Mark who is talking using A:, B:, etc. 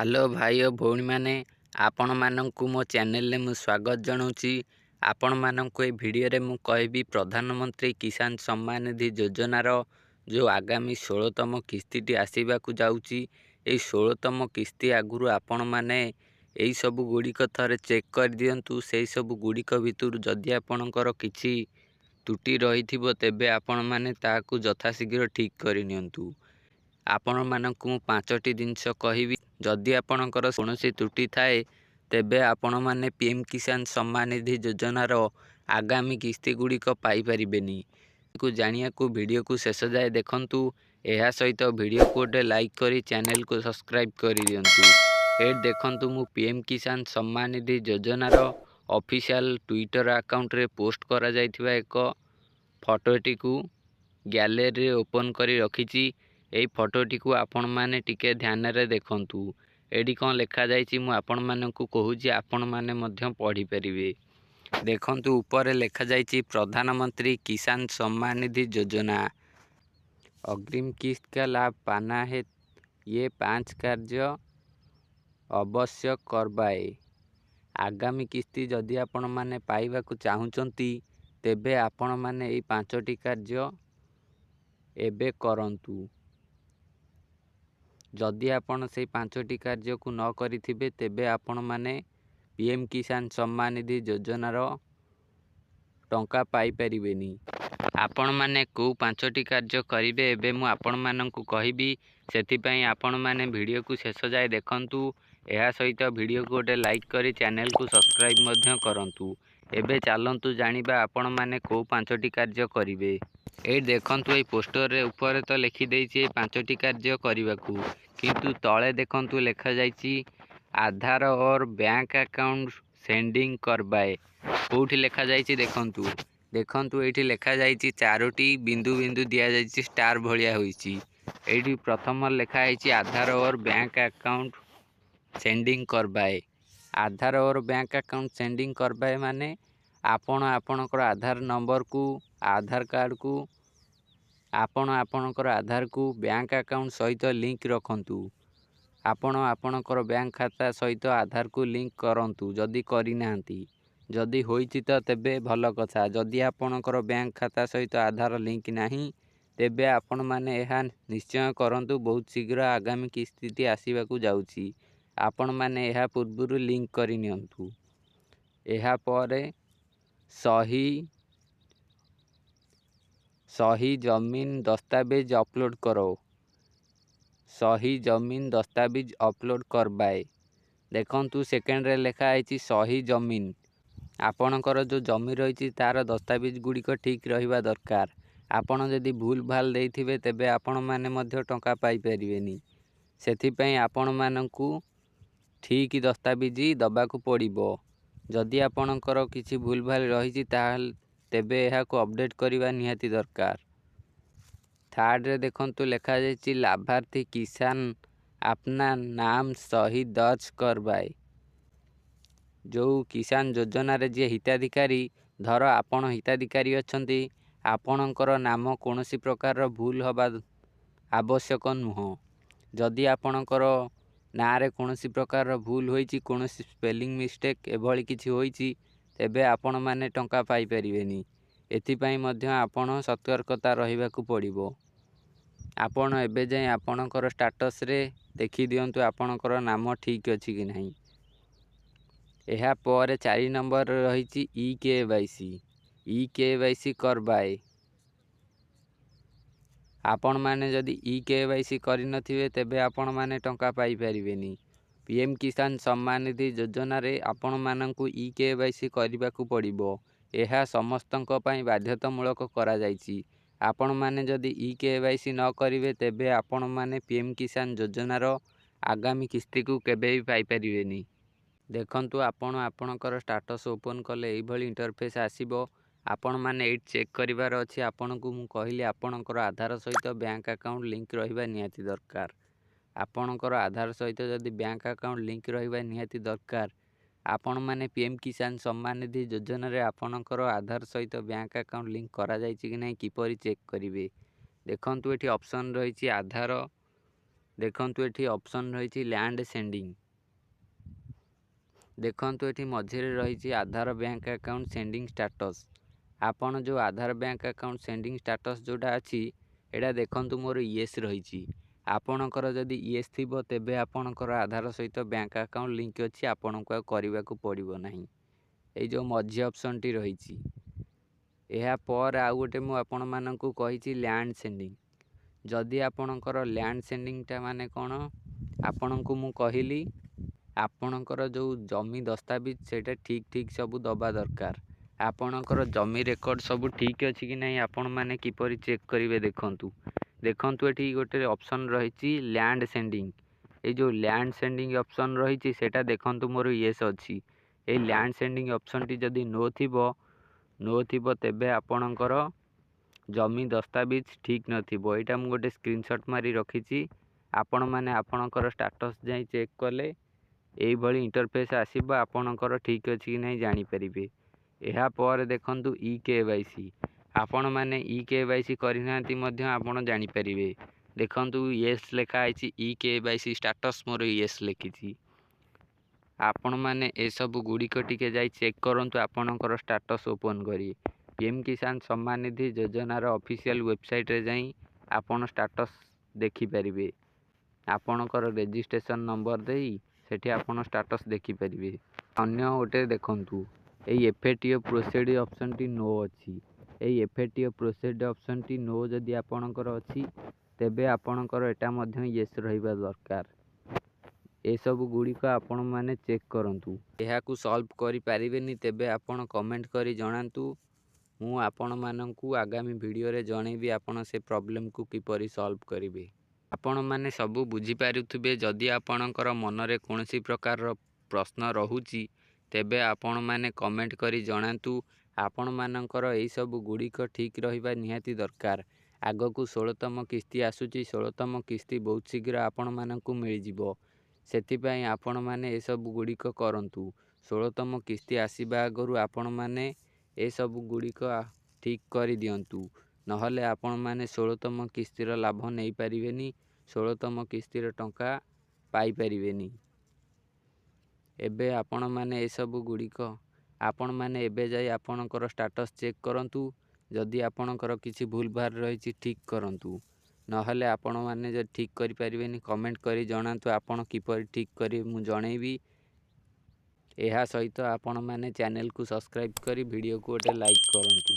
A: Hello भाई और भौणी मैंने आपण मानक मो चैनल मु स्वागत जनाऊँगी। आपण मानक ए भिडियो मु कहबी प्रधानमंत्री किसान सम्मान निधि योजनार जो आगामी 16तम किस्ती आसवाक जाऊँगी। 16तम किस्ती आगुरी आपण मैंने यही सब गुड़िक थे चेक कर दिंतु। से सब गुड़िक भितर जदि आपणकर किसी त्रुटि रही तेबे आपण मैंने ताकू यथाशीघ्र ठीक करनियंतु। आपण मानक मु 5टी जिनस कहबी। जदि आपणकर कौनसी त्रुटि थाए तेबे आपण माने पीएम किसान सम्मान निधि योजनार आगामी किस्ती गुड़िक पाइपारिबेनी। जानिया को वीडियो को शेष जाए देखंतु। एहा सहित वीडियो को गोटे लाइक करी चैनल को सब्सक्राइब कर दियंतु। ए देखंतु मु पीएम किसान सम्मान निधि योजनार ऑफिशियल ट्विटर अकाउंट रे पोस्ट करा जायथिबा एक फोटोटी को गैलरी ओपन करी रखिछि। एई फोटोटी को आपण माने टिके ध्यान रे देखंतु। एडी कोन लिखा जायछि मु आपण मानकु कहूछि, आपण माने मध्य पढ़ी परिबे। देखंतु ऊपर लिखा जायछि प्रधानमंत्री किसान सम्मान निधि योजना अग्रिम किस्त का लाभ पाना है ये 5 कार्य अवश्य करवाए। आगामी किस्ती जदि आपण माने पाइबाकु चाहुचंती तेबे आपण माने एई 5टी कार्य एबे करंतु। जदि आपण से 5टी कार्य को न करिथिबे तेबे आपण माने पीएम किसान सम्मान निधि योजनार टंका पाई परिबेनी। आपण माने को 5टी कार्य करिवे एबे मु आपण माननकु कहिबी। सेति पई आपण माने वीडियो को शेष जाय देखंतु। एहा सहित वीडियो को गोटे लाइक करी चैनल को सब्सक्राइब मध्य करंतु। एबे चालंतु जानिबा आपण माने को 5टी कार्य करिवे। ए देखंतु ए पोस्टर रे ऊपर तो लिखि देइछि 5टी कार्य करिवाकू, किंतु तळे देखंतु लिखा जाइछि आधार और बैंक अकाउंट सेंडिंग करवाए। कोठी लिखा जाइछि देखंतु। देखंतु एठी लिखा जाइछि 4टी बिंदु बिंदु दिया जाइछि स्टार भलिया होइछि। एठी प्रथम लिखा आइछि आधार और बैंक अकाउंट सेंडिंग करवाए। आधार और बैंक अकाउंट सेंडिंग करवाए माने आपण आपणकर आधार नंबर को आधार कार्ड को आपण आपणकर आधार को बैंक अकाउंट सहित लिंक रखंतु। आपण आपणकर बैंक खाता सहित आधार को लिंक करंतु जदि करि नाहंती। जदि होइछि त तेबे भल कथा। जदि आपणकर बैंक खाता सहित आधार लिंक नाही तेबे आपण माने एहा निश्चय करंतु। बहुत शीघ्र आगामी किस्ती आसीबाकू जाउछि। आपण माने एहा पूर्वरु लिंक करि नियंतु। एहा परे सही जमीन दस्तावेज अपलोड करो। सही जमीन दस्तावेज अपलोड करवाए। देखंतु सेकेंड रे लिखा आइछि सही जमीन। आपणकर जो जमी रही तार दस्तावेज गुड़िक ठीक रहिबा दरकार। आपण जदि भूल भाल देइथिबे तेबे आपण माने मध्य टंका पाई परिबेनी। सेथि पई आपण माननकु ठीक दस्तावेज दबाकू पड़िबो। जदि आपणकर किछि भूल भाल रही तेबे एहा को अपडेट करबा निहाती दरकार। थर्ड रे देखंतु लिखा जाइछि लाभार्थी किसान अपना नाम सही दर्ज करवाए। जो किसान योजना रे जे हिताधिकारी धर आपण हिताधिकारी अछंती, आपणकर नाम कोनोसी प्रकार भूल हबा आवश्यक नुह। जदि आपणकर ना रे कोनोसी प्रकार भूल होइछि, कोनोसी स्पेलिंग मिस्टेक एभली किछि होइछि तेबे आपण माने टंका पाई परिबेनी। एथि पई मध्य आपण सतर्कता रहिबाकू पड़िबो। आपण एबे जाय आपणकर स्टेटस रे देखि दियंतु आपणकर नाम ठीक अछि कि नाही। एहा पर 4 नंबर रहिछि ई केवाईसी करवाए। आपण माने जदि ई केवाईसी करि नथिबे तेबे आपण माने टंका पाई परिबेनी। पीएम किसान सम्मान निधि योजना रे आपण माननकु ई केवाईसी करिबाकू पड़िबो। एहा समस्तंक पई बाध्यतामूलक करा जाइछि। आपण माने जदि ई केवाईसी न करिवे तेबे आपण माने पीएम किसान योजनार आगामी किस्ती को केबे भी पाई परिबेनी। देखंतु आपण आपणकर स्टेटस ओपन कले एई भली इंटरफेस आसीबो। आपण माने एट चेक करिवार अछि। आपणकु मु कहिली आपणकर आधार सहित बैंक अकाउंट लिंक रहिबा निहाती दरकार। आपणकर आधार सहित जदि बैंक अकाउंट लिंक रहिबा निहाती दरकार। आपण माने पीएम किसान सम्मान निधि योजना रे आपणकर आधार सहित बैंक अकाउंट लिंक करा जाइछि कि नै किपरि चेक करिवे। देखंतु एठी ऑप्शन रहिछि आधार देखंतु एठी ऑप्शन रही लैंड सेंडिंग। देखंतु एठी मझिरे रही आधार बैंक अकाउंट सेंडिंग स्टेटस। आपण जो आधार बैंक अकाउंट सेंडिंग स्टेटस जोटा अच्छी एटा देखंतु मोर येस रही। आपणकर जदि येस थिबो तेबे आपणकर आधार सहित बैंक अकाउंट लिंक अच्छी आपण को करने को पड़ो नहीं। ये जो मझी ऑप्शन टी रही यह पर आउ गोटे मु आपण मानकु कहिछि लैंड सेंडिंग। जदि आपणकर लैंड सेंडिंग टा माने कौन आपण को मु कहली आपणकर जो जमी दस्तावेज सेटा ठीक ठीक सब दबा दरकार। आपणकर जमी रेकर्ड सब ठीक अच्छी कि नहीं आपण माने किपरि चेक करेंगे देखंतु एठी गोटे ऑप्शन रही लैंड सेंडिंग। ये जो लैंड सेंडिंग ऑप्शन रही सेटा देखंतु मोर येस अच्छी। ये लैंड सेंडिंग ऑप्शन टी जदि नो थिबो तेबे आपणकर जमी दस्तावेज ठीक नथिबो। एटा मु गोटे स्क्रीनशॉट मारी रखिछि। आपण माने आपणकर स्टेटस जाई चेक कले एई भली इंटरफेस आसीबो आपणकर ठीक अछि कि नहीं जानि परिबे। एहा पर देखंतु ई केवाईसी आपण माने ई केवाईसी करिनांती मध्य आपण जानि परिबे। देखंतु येस लेखा आइछि ई केवाईसी स्टेटस मोर येस लिखिछि। आपण माने ए सब गुड़िक टिके जाई चेक करंतु आपणकर स्टेटस ओपन करी पीएम किसान सम्मान निधि योजनार ऑफिशियल वेबसाइट रे जाई आपण स्टेटस देखि परिबे। आपणकर रजिस्ट्रेशन नंबर देई सेठी आपण स्टेटस देखि परिबे। अन्य गोटे देखंतु एई एफएटीओ प्रोसीड ऑप्शन टी नो अछि। एई एफएटीओ प्रोसीड ऑप्शन टी नो जदि आपणकर अछि तेबे आपणकर एटा मध्य येस रहिबा दरकार। ए सब गुड़िक आपण माने चेक करंतु। एहाकु सॉल्व करि परिबेनी तेबे आपण कमेंट करी जणांतु। मु आपण माननकु आगामी वीडियो रे जणेबी आपण से प्रॉब्लम को किपरि सॉल्व करिवे। आपण माने सब बुझी पारुथबे। जदि आपणकर मन रे कोनोसी प्रकार रो प्रश्न रहुची तेबे आपण माने कमेंट करी जणांतु। आपण माननकर एई सब गुड़िक ठीक रहिबा निहाती दरकार। आगकु 16तम किस्ती आसुची। 16तम किस्ती बहुत शीघ्र आपण माननकु मिल जिवो। सेथिपाई आपण माने ए सब गुड़िक करंतु। 16तम किस्ती आसीबा आगरु आपण माने ए सब गुड़िक ठीक करि दियंतु। नहले आपण माने 16तम किस्तीर लाभ नहीं पारिबेनी। 16तम किस्तीर टंका पाई पारिबेनी। एबे आपण माने ए सब गुड़िक आपण माने एबे जाई आपणकर स्टेटस चेक करंतु। जदि आपणकर किछि भूल भार रहिछि ठीक करंतु। नहले आपण माने जे ठीक करि पारिबेनी कमेंट करी जणांतु। आपण किपरि ठीक करी मु जणेबी। एहा सहित आपण माने चैनल को सब्सक्राइब करी वीडियो को गोटे लाइक करंतु।